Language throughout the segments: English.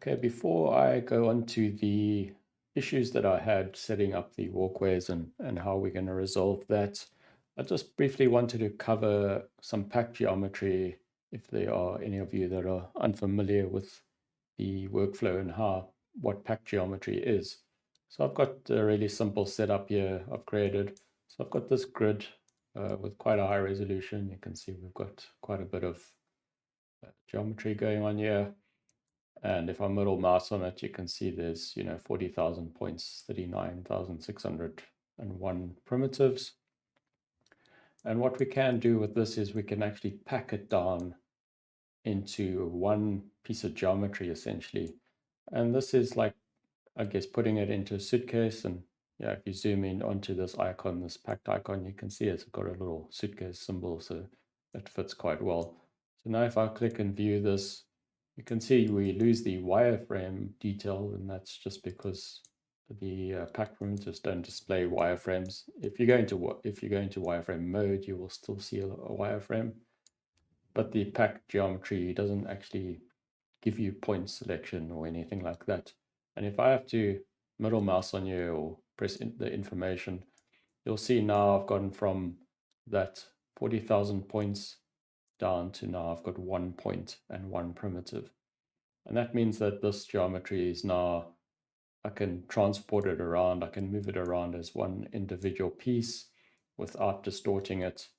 Okay, before I go on to the issues that I had setting up the walkways and how we're going to resolve that, I just briefly wanted to cover some pack geometry if there are any of you that are unfamiliar with the workflow and what pack geometry is. So I've got a really simple setup here I've created. So I've got this grid with quite a high resolution. You can see we've got quite a bit of geometry going on here. And if I middle mouse on it, you can see there's, 40,000 points, 39,601 primitives. And what we can do with this is we can actually pack it down into one piece of geometry, essentially. And this is like, I guess, putting it into a suitcase. And yeah, if you zoom in onto this icon, this packed icon, you can see it's got a little suitcase symbol, so it fits quite well. So now if I click and view this, you can see we lose the wireframe detail, and that's just because the pack primitives don't display wireframes. If you go into wireframe mode, you will still see a wireframe, but the pack geometry doesn't actually give you point selection or anything like that. And if I have to middle mouse on you or press the information, you'll see now I've gone from that 40,000 points down to now I've got 1 point and 1 primitive. And that means that this geometry is now, I can transport it around, I can move it around as one individual piece without distorting it.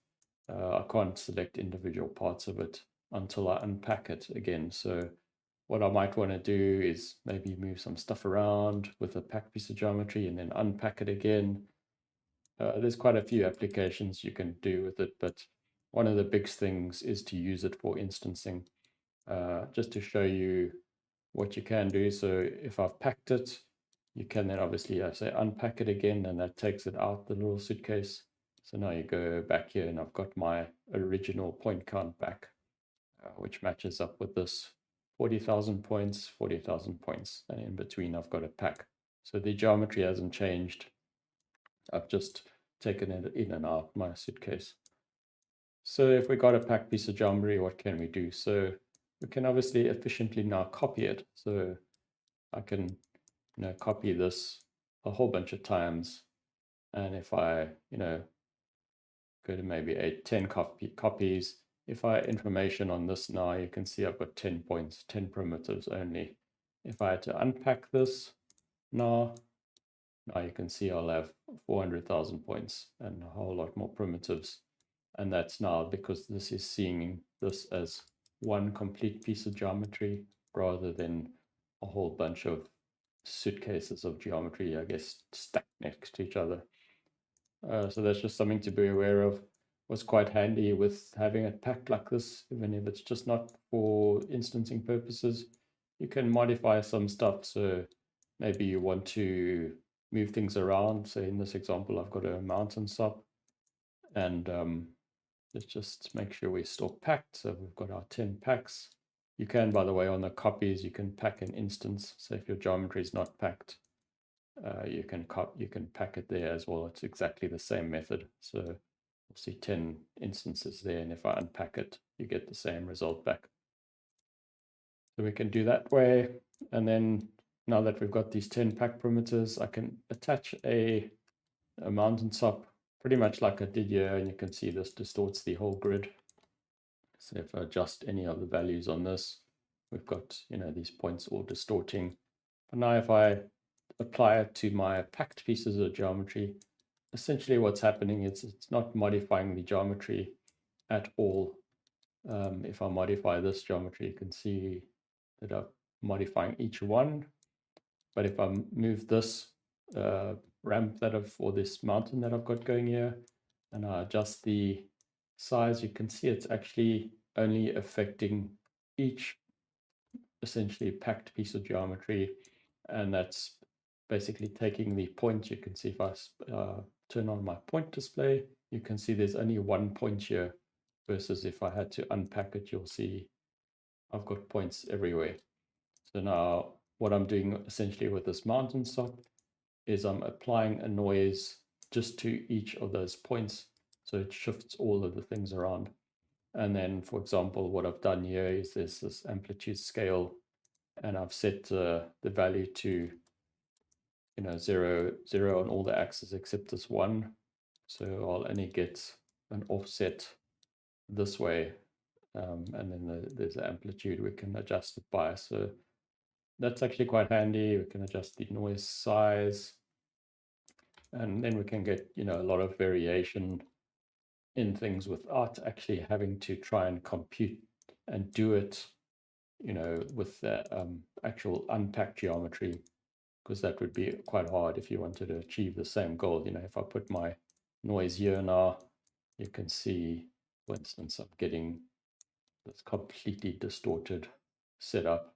I can't select individual parts of it until I unpack it again. So what I might want to do is maybe move some stuff around with a packed piece of geometry and then unpack it again. There's quite a few applications you can do with it, but one of the big things is to use it for instancing. Just to show you what you can do. So if I've packed it, you can then obviously, I say unpack it again, and that takes it out the little suitcase. So now you go back here and I've got my original point count back, which matches up with this 40,000 points, 40,000 points. And in between, I've got a pack. So the geometry hasn't changed. I've just taken it in and out my suitcase. So if we got a packed piece of geometry, what can we do? So we can obviously efficiently now copy it. So I can, copy this a whole bunch of times. And if I, go to maybe 10 copies, if I information on this now, you can see I've got 10 points, 10 primitives only. If I had to unpack this now you can see I'll have 400,000 points and a whole lot more primitives. And that's now because this is seeing this as one complete piece of geometry rather than a whole bunch of suitcases of geometry, I guess, stacked next to each other. So that's just something to be aware of. Was quite handy with having it packed like this, even if it's just not for instancing purposes. You can modify some stuff. So maybe you want to move things around. Say in this example, I've got a mountain sop, and let's just make sure we're still packed. So we've got our 10 packs. You can, by the way, on the copies, you can pack an instance. So if your geometry is not packed, you can pack it there as well. It's exactly the same method. So you'll see 10 instances there, and if I unpack it, you get the same result back. So we can do that way. And then now that we've got these 10 pack parameters, I can attach a mountain top pretty much like I did here, and you can see this distorts the whole grid. So if I adjust any of the values on this, we've got, these points all distorting. But now if I apply it to my packed pieces of geometry, essentially what's happening is it's not modifying the geometry at all. If I modify this geometry, you can see that I'm modifying each one. But if I move this ramp or this mountain that I've got going here, and I adjust the size, you can see it's actually only affecting each essentially packed piece of geometry, and that's basically taking the point. You can see if I turn on my point display, you can see there's only 1 point here, versus if I had to unpack it, you'll see I've got points everywhere. So now what I'm doing essentially with this mountain stop is I'm applying a noise just to each of those points, so it shifts all of the things around. And then, for example, what I've done here is there's this amplitude scale and I've set the value to, 0, 0 on all the axes except this one. So I'll only get an offset this way, and then there's the amplitude we can adjust it by. So that's actually quite handy. We can adjust the noise size, and then we can get, a lot of variation in things without actually having to try and compute and do it, with the actual unpacked geometry, because that would be quite hard if you wanted to achieve the same goal. If I put my noise here now, you can see, for instance, I'm getting this completely distorted setup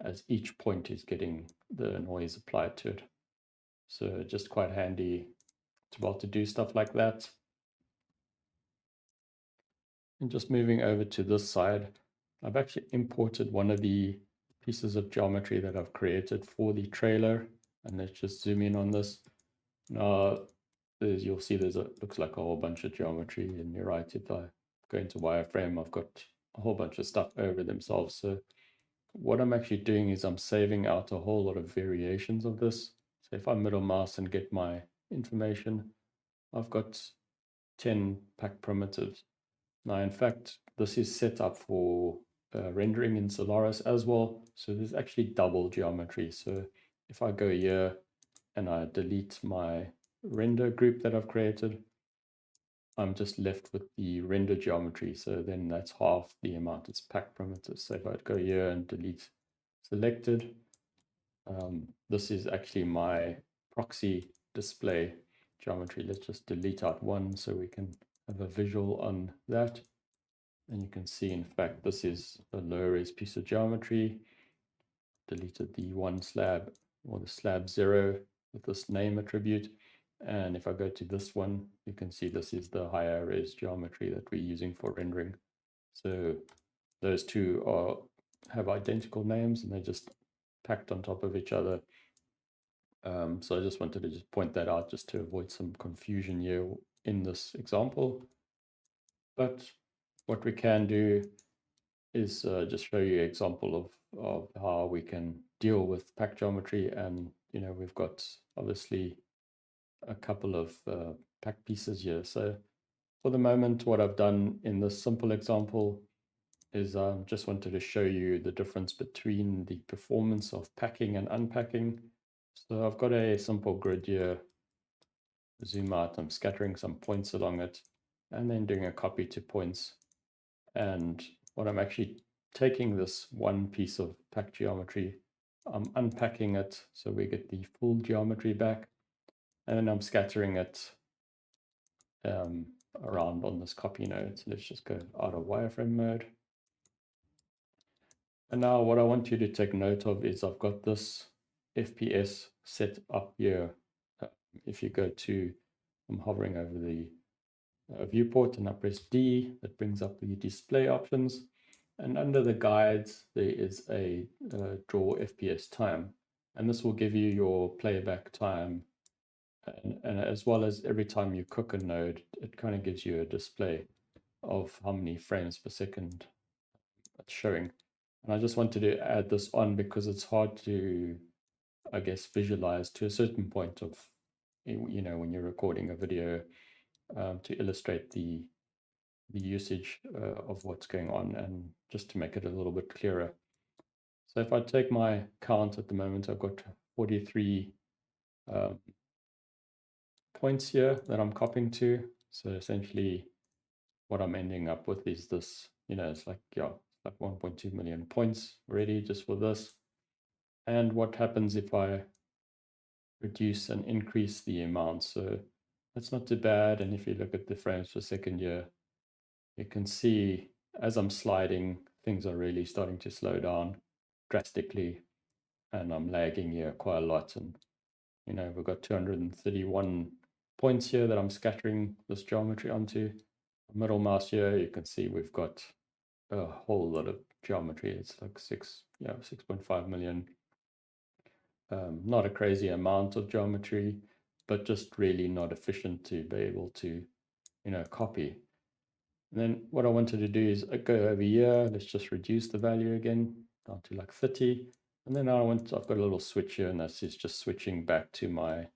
as each point is getting the noise applied to it. So just quite handy to be able to do stuff like that. And just moving over to this side, I've actually imported one of the pieces of geometry that I've created for the trailer. And let's just zoom in on this. Now, you'll see looks like a whole bunch of geometry, and you're right, if I go into wireframe, I've got a whole bunch of stuff over themselves. So what I'm actually doing is I'm saving out a whole lot of variations of this. So if I middle mouse and get my information, I've got 10 pack primitives. Now, in fact, this is set up for rendering in Solaris as well. So there's actually double geometry. So if I go here and I delete my render group that I've created, I'm just left with the render geometry. So then that's half the amount it's pack primitives. So if I go here and delete selected, this is actually my proxy display geometry. Let's just delete out one so we can have a visual on that. And you can see, in fact, this is a low res piece of geometry. Deleted the one slab, or the slab 0 with this name attribute. And if I go to this one, you can see this is the higher res geometry that we're using for rendering. So those two have identical names, and they're just packed on top of each other. So I just wanted to just point that out just to avoid some confusion here in this example. But what we can do is just show you an example of how we can deal with pack geometry. And, we've got obviously a couple of pack pieces here. So for the moment, what I've done in this simple example is just wanted to show you the difference between the performance of packing and unpacking. So I've got a simple grid here. Zoom out, I'm scattering some points along it, and then doing a copy to points. And what I'm actually taking this one piece of pack geometry, I'm unpacking it so we get the full geometry back, and then I'm scattering it around on this copy node. So let's just go out of wireframe mode. And now what I want you to take note of is I've got this FPS set up here. If you go to, I'm hovering over the viewport and I press D, that brings up the display options. And under the guides, there is a draw FPS time. And this will give you your playback time. And as well as every time you cook a node, it kind of gives you a display of how many frames per second it's showing. And I just wanted to add this on because it's hard to, I guess, visualize to a certain point of, when you're recording a video, to illustrate the usage of what's going on, and just to make it a little bit clearer. So if I take my count at the moment, I've got 43 points here that I'm copying to. So essentially what I'm ending up with is this, it's like, like 1.2 million points already just for this. And what happens if I reduce and increase the amount? So that's not too bad. And if you look at the frames per second here, you can see as I'm sliding, things are really starting to slow down drastically, and I'm lagging here quite a lot. And we've got 231 points here that I'm scattering this geometry onto. Middle mouse here, you can see we've got a whole lot of geometry. It's like 6.5 million. Not a crazy amount of geometry, but just really not efficient to be able to, copy. And then what I wanted to do is go over here. Let's just reduce the value again down to like 30. And then I've got a little switch here, and this is just switching back to my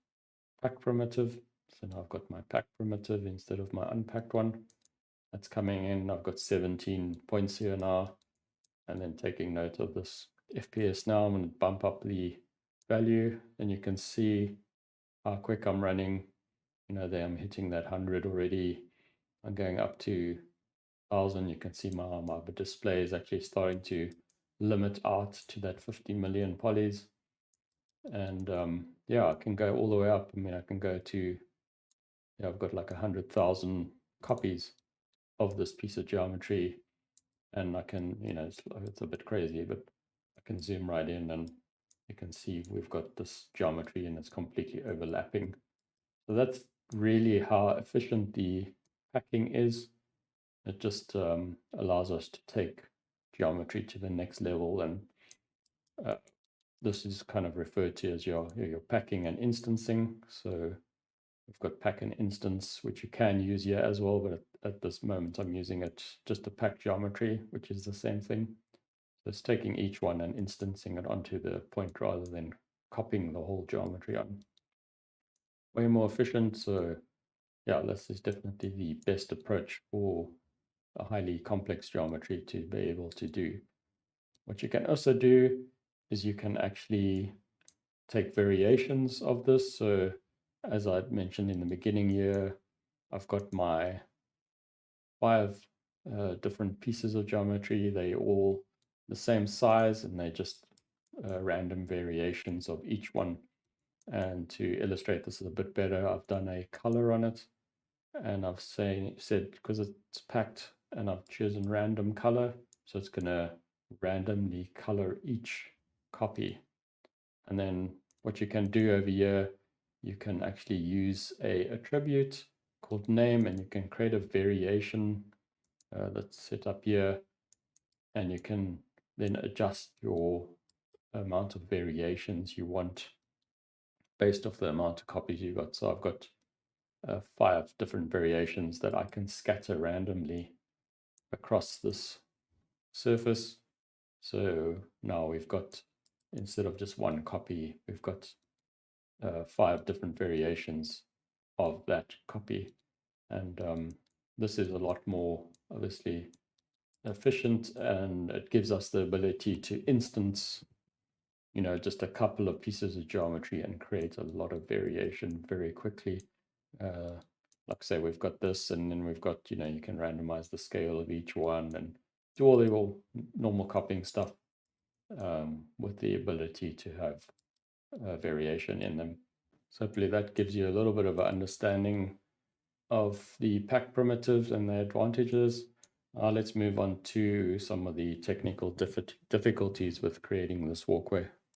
pack primitive. So now I've got my pack primitive instead of my unpacked one. That's coming in. I've got 17 points here now. And then taking note of this FPS now, I'm going to bump up the value, and you can see how quick I'm running. You know, there I'm hitting that 100 already. I'm going up to 1,000. You can see my display is actually starting to limit out to that 50 million polys. And yeah, I can go all the way up. I mean, I can go to, yeah, I've got like 100,000 copies of this piece of geometry, and I can, you know, it's a bit crazy, but I can zoom right in and you can see we've got this geometry and it's completely overlapping. So that's really how efficient the packing is. It just allows us to take geometry to the next level, and this is kind of referred to as your packing and instancing. So we've got pack and instance, which you can use here as well, but at this moment I'm using it just to pack geometry, which is the same thing. So it's taking each one and instancing it onto the point rather than copying the whole geometry on. Way more efficient. So yeah, this is definitely the best approach for a highly complex geometry to be able to do. What you can also do is you can actually take variations of this. So as I mentioned in the beginning here, I've got my 5 different pieces of geometry. They all the same size, and they just random variations of each one. And to illustrate this a bit better, I've done a color on it, and I've said because it's packed, and I've chosen random color, so it's gonna randomly color each copy. And then what you can do over here, you can actually use a attribute called name, and you can create a variation that's set up here, and you can then adjust your amount of variations you want based off the amount of copies you got. So I've got 5 different variations that I can scatter randomly across this surface. So now we've got, instead of just one copy, we've got 5 different variations of that copy. And this is a lot more, obviously, efficient, and it gives us the ability to instance, you know, just a couple of pieces of geometry and create a lot of variation very quickly. Like I say, we've got this, and then we've got, you know, you can randomize the scale of each one and do all the normal copying stuff with the ability to have variation in them. So hopefully that gives you a little bit of an understanding of the pack primitives and their advantages. Let's move on to some of the technical difficulties with creating this walkway.